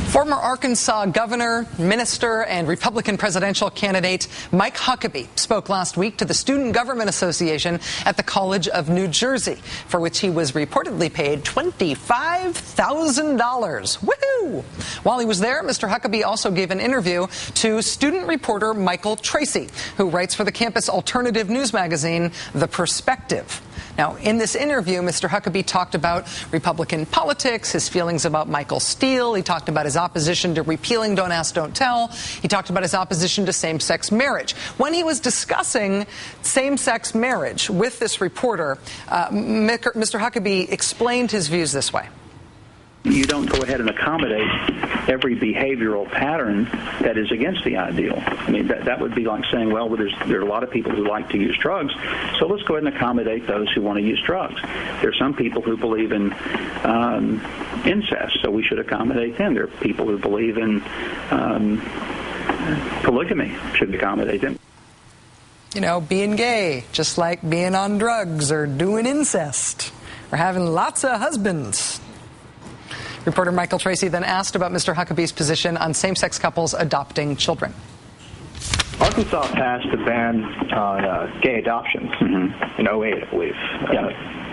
Former Arkansas governor, minister, and Republican presidential candidate Mike Huckabee spoke last week to the Student Government Association at the College of New Jersey, for which he was reportedly paid $25,000. Woohoo! While he was there, Mr. Huckabee also gave an interview to student reporter Michael Tracy, who writes for the campus alternative news magazine, The Perspective. Now, in this interview, Mr. Huckabee talked about Republican politics, his feelings about Michael Steele. He talked about his opposition to repealing Don't Ask, Don't Tell. He talked about his opposition to same-sex marriage. When he was discussing same-sex marriage with this reporter, Mr. Huckabee explained his views this way. You don't go ahead and accommodate every behavioral pattern that is against the ideal. I mean, that would be like saying, well, there are a lot of people who like to use drugs, so let's go ahead and accommodate those who want to use drugs. There are some people who believe in incest, so we should accommodate them. There are people who believe in polygamy, should accommodate them. You know, being gay, just like being on drugs or doing incest or having lots of husbands. Reporter Michael Tracy then asked about Mr. Huckabee's position on same-sex couples adopting children. Arkansas passed a ban on gay adoptions in 08, I believe.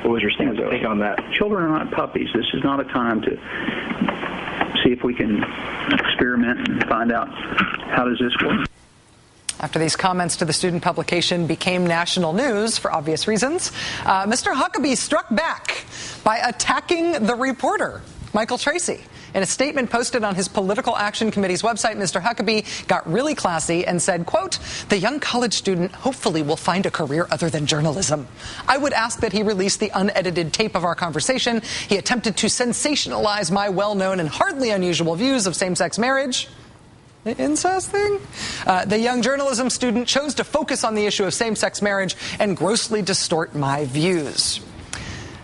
What was your take on that? Children are not puppies. This is not a time to see if we can experiment and find out how does this work. After these comments to the student publication became national news for obvious reasons, Mr. Huckabee struck back by attacking the reporter, Michael Tracy. In a statement posted on his Political Action Committee's website, Mr. Huckabee got really classy and said, quote, "The young college student hopefully will find a career other than journalism. I would ask that he release the unedited tape of our conversation. He attempted to sensationalize my well-known and hardly unusual views of same-sex marriage." The incest thing? The young journalism student chose to focus on the issue of same-sex marriage and grossly distort my views.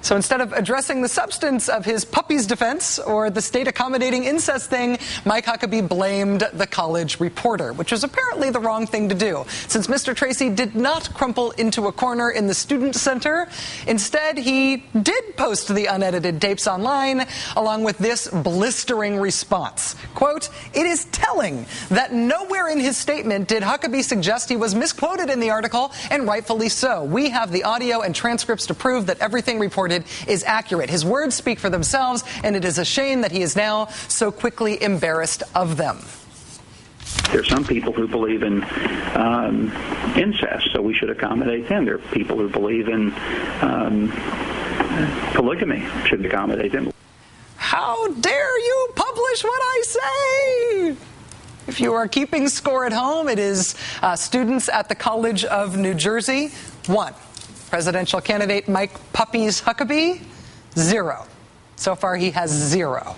So instead of addressing the substance of his puppy's defense or the state accommodating incest thing, Mike Huckabee blamed the college reporter, which was apparently the wrong thing to do, since Mr. Tracy did not crumple into a corner in the student center. Instead, he did post the unedited tapes online, along with this blistering response. Quote, "It is telling that nowhere in his statement did Huckabee suggest he was misquoted in the article, and rightfully so. We have the audio and transcripts to prove that everything reported is accurate. His words speak for themselves, and it is a shame that he is now so quickly embarrassed of them." There are some people who believe in incest, so we should accommodate them. There are people who believe in polygamy, should accommodate them. How dare you publish what I say? If you are keeping score at home, it is students at the College of New Jersey. 1. Presidential candidate Mike Puppies Huckabee, 0. So far, he has 0.